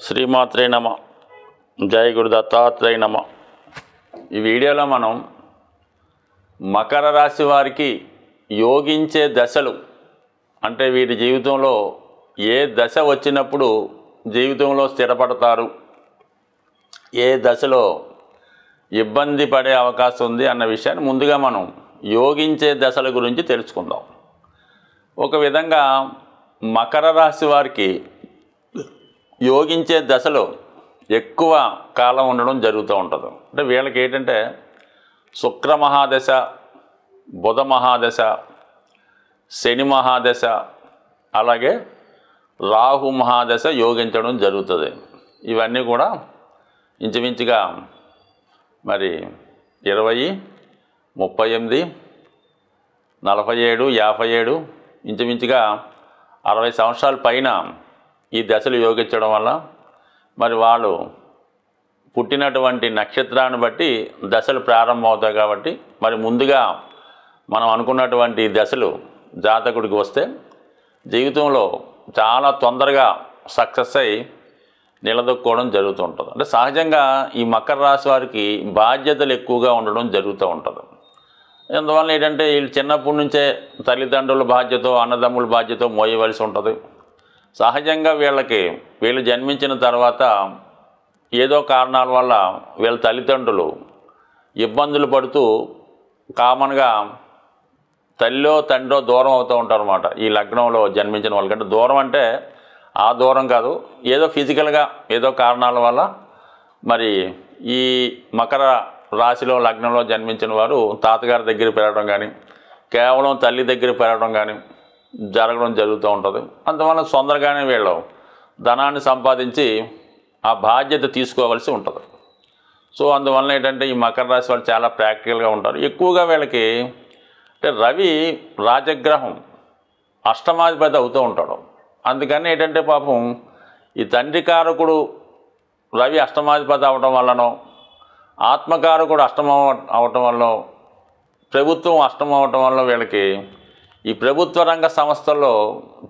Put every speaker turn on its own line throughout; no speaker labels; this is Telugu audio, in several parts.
శ్రీమాత్రే నమ. జై గురు దత్తాత్రేయ నమ. ఈ వీడియోలో మనం మకర రాశి వారికి యోగించే దశలు, అంటే వీరి జీవితంలో ఏ దశ వచ్చినప్పుడు జీవితంలో స్థిరపడతారు, ఏ దశలో ఇబ్బంది పడే అవకాశం ఉంది అన్న విషయాన్ని ముందుగా మనం యోగించే దశల గురించి తెలుసుకుందాం. ఒక విధంగా మకర రాశి వారికి యోగించే దశలో ఎక్కువ కాలం ఉండడం జరుగుతూ ఉంటుంది. అంటే వీళ్ళకి ఏంటంటే శుక్ర మహాదశ, బుధ మహాదశ, శని మహాదశ, అలాగే రాహు మహాదశ యోగించడం జరుగుతుంది. ఇవన్నీ కూడా ఇంచుమించుగా మరి 20, 38, 47, 57 ఇంచుమించుగా 60 సంవత్సరాల పైన ఈ దశలు యోగించడం వల్ల మరి వాళ్ళు పుట్టినటువంటి నక్షత్రాన్ని బట్టి దశలు ప్రారంభమవుతాయి. కాబట్టి మరి ముందుగా మనం అనుకున్నటువంటి దశలు జాతకుడికి వస్తే జీవితంలో చాలా తొందరగా సక్సెస్ అయ్యి నిలదొక్కుకోవడం జరుగుతూ ఉంటుంది. అంటే సహజంగా ఈ మకర రాశి వారికి బాధ్యతలు ఎక్కువగా ఉండడం జరుగుతూ ఉంటుంది. అందువల్ల ఏంటంటే వీళ్ళు చిన్నప్పటి నుంచే తల్లిదండ్రుల బాధ్యత, అన్నదమ్ముల బాధ్యత మోయవలసి ఉంటుంది. సహజంగా వీళ్ళు జన్మించిన తర్వాత ఏదో కారణాల వల్ల వీళ్ళ తల్లిదండ్రులు ఇబ్బందులు పడుతూ కామన్గా తల్లో తండ్రో దూరం అవుతూ ఉంటారు అన్నమాట. ఈ లగ్నంలో జన్మించిన వాళ్ళకంటే దూరం అంటే ఆ దూరం కాదు, ఏదో ఫిజికల్గా ఏదో కారణాల వల్ల మరి ఈ మకర రాశిలో లగ్నంలో జన్మించిన వారు తాతగారి దగ్గర పెరగడం కానీ, కేవలం తల్లి దగ్గర పెరగడం కానీ జరగడం జరుగుతూ ఉంటుంది. అందువల్ల తొందరగానే వీళ్ళు ధనాన్ని సంపాదించి ఆ బాధ్యత తీసుకోవాల్సి ఉంటుంది. సో అందువల్ల ఏంటంటే ఈ మకర రాశి వాళ్ళు చాలా ప్రాక్టికల్గా ఉంటారు. ఎక్కువగా వీళ్ళకి అంటే రవి రాజగ్రహం అష్టమాధిపతి అవుతూ ఉంటాడు. అందుకని ఏంటంటే పాపం ఈ తండ్రి కారకుడు రవి అష్టమాధిపతి అవటం వల్లనో, ఆత్మకారకుడు అష్టమం అవటం వల్ల, ప్రభుత్వం అష్టమం అవటం వల్ల వీళ్ళకి ఈ ప్రభుత్వ రంగ సంస్థల్లో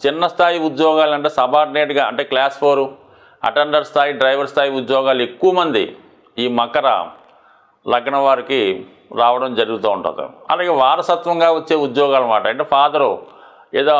చిన్న స్థాయి ఉద్యోగాలు అంటే సబార్డినేట్గా అంటే క్లాస్ 4 అటెండర్ స్థాయి, డ్రైవర్ స్థాయి ఉద్యోగాలు ఎక్కువ మంది ఈ మకర లగ్నం వారికి రావడం జరుగుతూ ఉంటుంది. అలాగే వారసత్వంగా వచ్చే ఉద్యోగాలు అన్నమాట. అంటే ఫాదరు ఏదో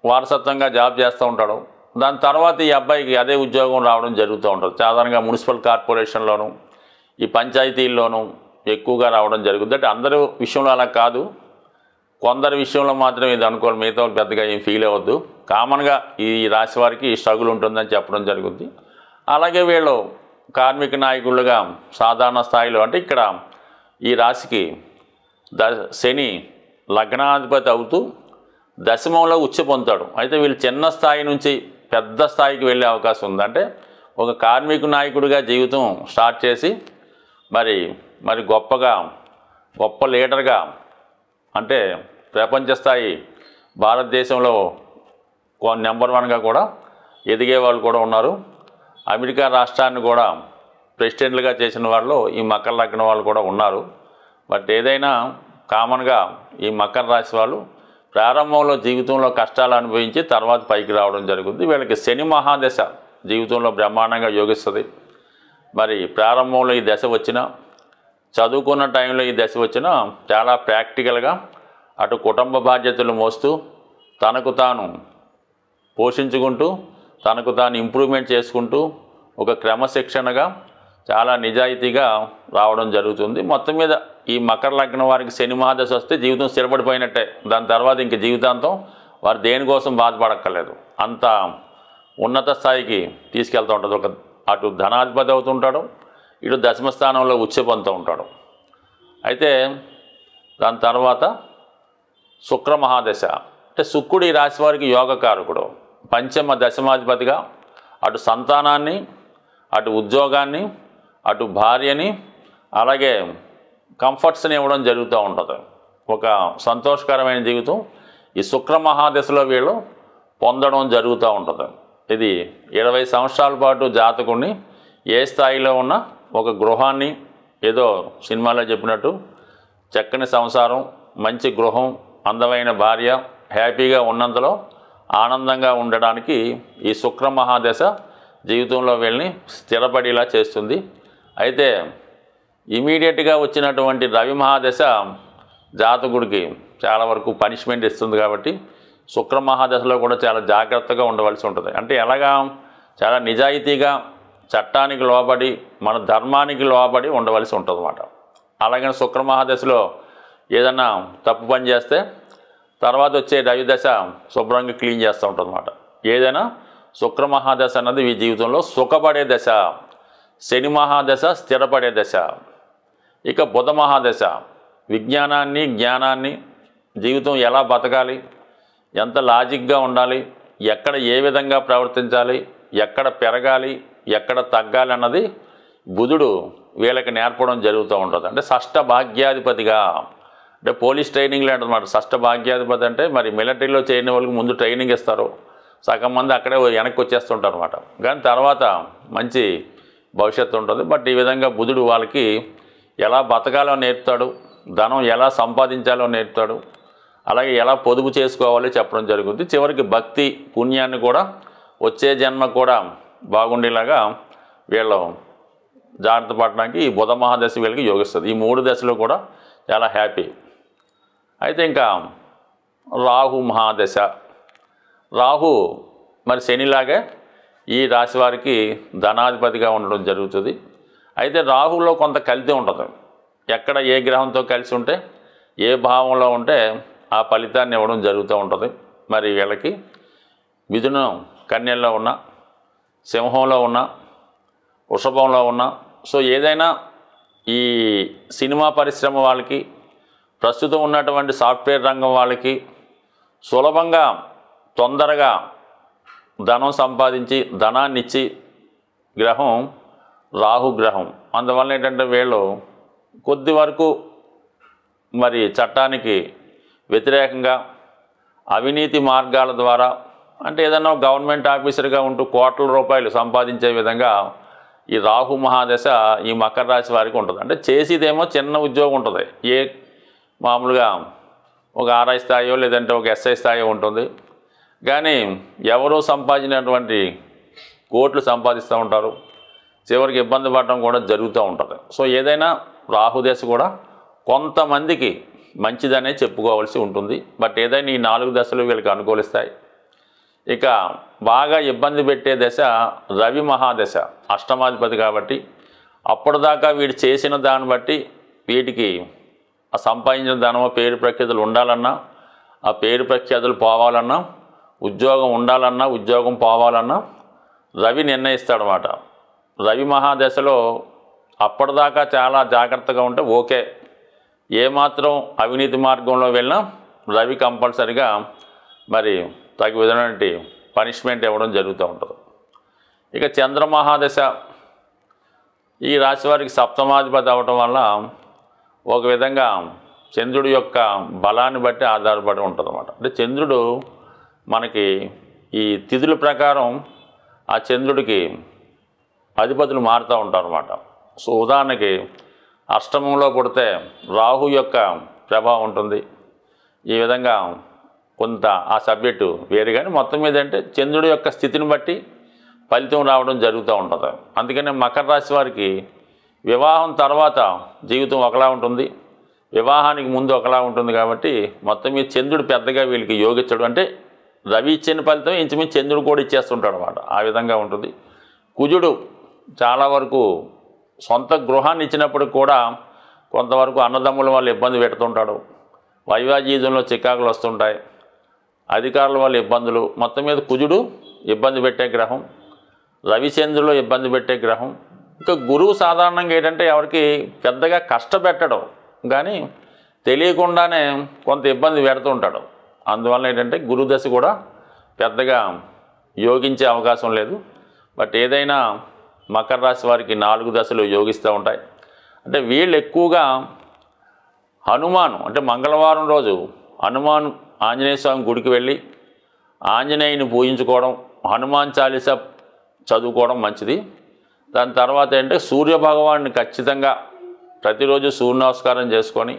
వారసత్వంగా జాబ్ చేస్తూ ఉంటాడు, దాని తర్వాత ఈ అబ్బాయికి అదే ఉద్యోగం రావడం జరుగుతూ ఉంటుంది. సాధారణంగా మున్సిపల్ కార్పొరేషన్లోను, ఈ పంచాయతీల్లోనూ ఎక్కువగా రావడం జరుగుతుంది. అంటే అందరూ విషయంలో అలా కాదు, కొందరి విషయంలో మాత్రం ఇది అనుకోవాలి, మిగతా వాళ్ళు పెద్దగా ఏం ఫీల్ అవ్వద్దు. కామన్గా ఈ రాశి వారికి స్ట్రగుల్ ఉంటుందని చెప్పడం జరుగుతుంది. అలాగే వీళ్ళు కార్మిక నాయకులుగా సాధారణ స్థాయిలో, అంటే ఇక్కడ ఈ రాశికి శని లగ్నాధిపతి అవుతూ దశమంలో ఉచ్చ పొందుతాడు. అయితే వీళ్ళు చిన్న స్థాయి నుంచి పెద్ద స్థాయికి వెళ్ళే అవకాశం ఉంది. అంటే ఒక కార్మిక నాయకుడిగా జీవితం స్టార్ట్ చేసి మరి గొప్ప లీడర్గా, అంటే ప్రపంచ స్థాయి భారతదేశంలో నెంబర్ 1గా కూడా ఎదిగే వాళ్ళు కూడా ఉన్నారు. అమెరికా రాష్ట్రాన్ని కూడా ప్రెసిడెంట్లుగా చేసిన వాళ్ళు ఈ మకర లగ్నం వాళ్ళు కూడా ఉన్నారు. బట్ ఏదైనా కామన్గా ఈ మకర రాశి వాళ్ళు ప్రారంభంలో జీవితంలో కష్టాలు అనుభవించి తర్వాత పైకి రావడం జరుగుతుంది. వీళ్ళకి శని మహాదశ జీవితంలో బ్రహ్మాండంగా యోగిస్తుంది. మరి ప్రారంభంలో ఈ దశ వచ్చినా, చదువుకున్న టైంలో ఈ దశ వచ్చినా చాలా ప్రాక్టికల్గా అటు కుటుంబ బాధ్యతలు మోస్తూ తనకు తాను పోషించుకుంటూ తనకు తాను ఇంప్రూవ్మెంట్ చేసుకుంటూ ఒక క్రమశిక్షణగా చాలా నిజాయితీగా రావడం జరుగుతుంది. మొత్తం మీద ఈ మకర లగ్నం వారికి శని మహాదశ వస్తే జీవితం స్థిరపడిపోయినట్టే. దాని తర్వాత ఇంక జీవితాంతం వారు దేనికోసం బాధపడక్కర్లేదు, అంత ఉన్నత స్థాయికి తీసుకెళ్తూ ఉంటుంది. ఒక అటు ధనాధిపతి అవుతుంటాడు, ఇటు దశమ స్థానంలో ఉచ్చ పొందుతూ ఉంటాడు. అయితే దాని తర్వాత శుక్ర మహాదశ, అంటే శుక్రుడు ఈ రాశి వారికి యోగకారకుడు, పంచమ దశమాధిపతిగా అటు సంతానాన్ని, అటు ఉద్యోగాన్ని, అటు భార్యని, అలాగే కంఫర్ట్స్ని ఇవ్వడం జరుగుతూ ఉంటుంది. ఒక సంతోషకరమైన జీవితం ఈ శుక్ర మహాదశలో వీళ్ళు పొందడం జరుగుతూ ఉంటుంది. ఇది 20 సంవత్సరాల పాటు జాతకుడిని ఏ స్థాయిలో ఉన్న ఒక గృహాన్ని, ఏదో సినిమాలో చెప్పినట్టు చక్కని సంసారం, మంచి గృహం, అందమైన భార్య, హ్యాపీగా ఉన్నంతలో ఆనందంగా ఉండడానికి ఈ శుక్ర మహాదశ జీవితంలో వీళ్ళని స్థిరపడేలా చేస్తుంది. అయితే ఇమీడియట్గా వచ్చినటువంటి రవి మహాదశ జాతకుడికి చాలా వరకు పనిష్మెంట్ ఇస్తుంది కాబట్టి శుక్ర మహాదశలో కూడా చాలా జాగ్రత్తగా ఉండవలసి ఉంటుంది. అంటే ఎలాగా చాలా నిజాయితీగా చట్టానికి లోబడి మన ధర్మానికి లోబడి ఉండవలసి ఉంటుంది అన్నమాట. అలాగని శుక్ర మహాదశలో ఏదన్నా తప్పు పని చేస్తే తర్వాత వచ్చే రవి దశ శుభ్రంగా క్లీన్ చేస్తూ ఉంటుంది అన్నమాట. ఏదైనా శుక్ర మహాదశ అన్నది ఈ జీవితంలో సుఖపడే దశ, శని మహాదశ స్థిరపడే దశ. ఇక బుధ మహాదశ విజ్ఞానాన్ని జ్ఞానాన్ని జీవితం ఎలా బతకాలి, ఎంత లాజిక్గా ఉండాలి, ఎక్కడ ఏ విధంగా ప్రవర్తించాలి, ఎక్కడ పెరగాలి, ఎక్కడ తగ్గాలి అన్నది బుధుడు వీళ్ళకి నేర్పడం జరుగుతూ ఉంటుంది. అంటే షష్ఠ భాగ్యాధిపతిగా, అంటే పోలీస్ ట్రైనింగ్ లాంటి అన్నమాట. షష్ఠ భాగ్యాధిపతి అంటే మరి మిలిటరీలో చేరిన వాళ్ళకి ముందు ట్రైనింగ్ ఇస్తారు, సగం మంది అక్కడే వెనక్కి వచ్చేస్తుంటారు అన్నమాట. కానీ తర్వాత మంచి భవిష్యత్తు ఉంటుంది. బట్ ఈ విధంగా బుధుడు వాళ్ళకి ఎలా బతకాలో నేర్పుతాడు, ధనం ఎలా సంపాదించాలో నేర్పుతాడు, అలాగే ఎలా పొదుపు చేసుకోవాలో చెప్పడం జరుగుతుంది. చివరికి భక్తి పుణ్యాన్ని కూడా వచ్చే జన్మ కూడా బాగుండేలాగా వీళ్ళు జాగ్రత్త పడడానికి ఈ బుధ మహాదశ వీళ్ళకి యోగిస్తుంది. ఈ 3 దశలు కూడా చాలా హ్యాపీ. అయితే ఇంకా రాహు మహాదశ. రాహు మరి శనిలాగే ఈ రాశి వారికి ధనాధిపతిగా ఉండడం జరుగుతుంది. అయితే రాహులో కొంత కల్తీ ఉంటుంది. ఎక్కడ ఏ గ్రహంతో కలిసి ఉంటే ఏ భావంలో ఉంటే ఆ ఫలితాన్ని ఇవ్వడం జరుగుతూ ఉంటుంది. మరి వీళ్ళకి మిథునం కన్యల్లో ఉన్న, సింహంలో ఉన్న, వృషభంలో ఉన్న, సో ఏదైనా ఈ సినిమా పరిశ్రమ వాళ్ళకి, ప్రస్తుతం ఉన్నటువంటి సాఫ్ట్వేర్ రంగం వాళ్ళకి సులభంగా తొందరగా ధనం సంపాదించి ధనాన్ని ఇచ్చి గ్రహం రాహు గ్రహం. అందువల్ల ఏంటంటే వీళ్ళు కొద్ది వరకు మరి చట్టానికి వ్యతిరేకంగా అవినీతి మార్గాల ద్వారా, అంటే ఏదన్నా గవర్నమెంట్ ఆఫీసర్గా ఉంటూ కోట్ల రూపాయలు సంపాదించే విధంగా ఈ రాహు మహాదశ ఈ మకర రాశి వారికి ఉంటుంది. అంటే చేసేదేమో చిన్న ఉద్యోగం ఉంటుంది, ఏ మామూలుగా ఒక ఆర్ఐ స్థాయో లేదంటే ఒక ఎస్ఐ స్థాయో ఉంటుంది. కానీ ఎవరో సంపాదించినటువంటి కోట్లు సంపాదిస్తూ ఉంటారు, చివరికి ఇబ్బంది పడడం కూడా జరుగుతూ ఉంటుంది. సో ఏదైనా రాహుదశ కూడా కొంతమందికి మంచిదనే చెప్పుకోవాల్సి ఉంటుంది. బట్ ఏదైనా ఈ 4 దశలు వీళ్ళకి అనుకూలిస్తాయి. ఇక బాగా ఇబ్బంది పెట్టే దశ రవి మహాదశ, అష్టమాధిపతి కాబట్టి అప్పటిదాకా వీడు చేసిన దాన్ని బట్టి వీటికి ఆ సంపాదించిన ధనమో పేరు ప్రఖ్యాతులు ఉండాలన్నా, ఆ పేరు ప్రఖ్యాతులు పోవాలన్నా, ఉద్యోగం ఉండాలన్నా, ఉద్యోగం పోవాలన్నా రవి నిర్ణయిస్తాడనమాట. రవి మహాదశలో అప్పటిదాకా చాలా జాగ్రత్తగా ఉంటే ఓకే, ఏమాత్రం అవినీతి మార్గంలో వెళ్ళినా రవి కంపల్సరిగా మరి తగు విధమైనటువంటి పనిష్మెంట్ ఇవ్వడం జరుగుతూ ఉంటుంది. ఇక చంద్రమహాదశ ఈ రాశి వారికి సప్తమాధిపతి అవ్వటం వల్ల ఒక విధంగా చంద్రుడి యొక్క బలాన్ని బట్టి ఆధారపడి ఉంటుంది అన్నమాట. అంటే చంద్రుడు మనకి ఈ తిథుల ప్రకారం ఆ చంద్రుడికి అధిపతులు మారుతూ ఉంటారు అన్నమాట. సో ఉదాహరణకి అష్టమంలో పుడితే రాహు యొక్క ప్రభావం ఉంటుంది. ఈ విధంగా కొంత ఆ సబ్జెక్టు వేరు, కానీ మొత్తం మీద అంటే చంద్రుడి యొక్క స్థితిని బట్టి ఫలితం రావడం జరుగుతూ ఉంటుంది. అందుకనే మకర రాశి వారికి వివాహం తర్వాత జీవితం ఒకలా ఉంటుంది, వివాహానికి ముందు ఒకలా ఉంటుంది. కాబట్టి మొత్తం మీద చంద్రుడు పెద్దగా వీళ్ళకి యోగించడం, అంటే రవి ఇచ్చిన ఫలితం ఇంచుమించు చంద్రుడు కూడా ఇచ్చేస్తుంటాడు అన్నమాట. ఆ విధంగా ఉంటుంది. కుజుడు చాలా వరకు సొంత గృహాన్ని ఇచ్చినప్పుడు కూడా కొంతవరకు అన్నదమ్ముల వాళ్ళు ఇబ్బంది పెడుతుంటాడు, వైవాహికంలో చికాకులు వస్తుంటాయి, అధికారుల వల్ల ఇబ్బందులు. మొత్తం మీద కుజుడు ఇబ్బంది పెట్టే గ్రహం, రవిచంద్రులు ఇబ్బంది పెట్టే గ్రహం. ఇంకా గురువు సాధారణంగా ఏంటంటే ఎవరికి పెద్దగా కష్టపెట్టడం, కానీ తెలియకుండానే కొంత ఇబ్బంది పెడుతుంటాడు. అందువల్ల ఏంటంటే గురుదశ కూడా పెద్దగా యోగించే అవకాశం లేదు. బట్ ఏదైనా మకర రాశి వారికి 4 దశలు యోగిస్తూ ఉంటాయి. అంటే వీళ్ళు ఎక్కువగా హనుమాను, అంటే మంగళవారం రోజు హనుమాన్ ఆంజనేయ స్వామి గుడికి వెళ్ళి ఆంజనేయుని పూజించుకోవడం, హనుమాన్ చాలీసా చదువుకోవడం మంచిది. దాని తర్వాత ఏంటంటే సూర్యభగవాన్ని ఖచ్చితంగా ప్రతిరోజు సూర్య నమస్కారం చేసుకొని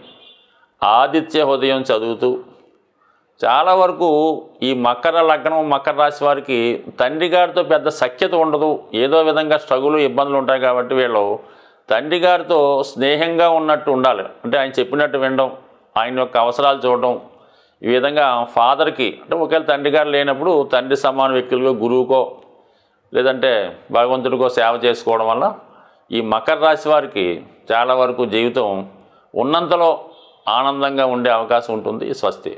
ఆదిత్య హృదయం చదువుతూ చాలా వరకు ఈ మకర లగ్నం మకర రాశి వారికి తండ్రి గారితో పెద్ద సఖ్యత ఉండదు. ఏదో విధంగా స్ట్రగుల్ ఇబ్బందులు ఉంటాయి కాబట్టి వీళ్ళు తండ్రి గారితో స్నేహంగా ఉన్నట్టు ఉండాలి. అంటే ఆయన చెప్పినట్టు వినడం, ఆయన యొక్క అవసరాలు చూడడం, ఈ విధంగా ఫాదర్కి అంటే ఒకవేళ తండ్రి గారు లేనప్పుడు తండ్రి సమాన వ్యక్తులుగా గురువుకో లేదంటే భగవంతుడికో సేవ చేసుకోవడం వల్ల ఈ మకర రాశి వారికి చాలా వరకు జీవితం ఉన్నంతలో ఆనందంగా ఉండే అవకాశం ఉంటుంది. స్వస్తి.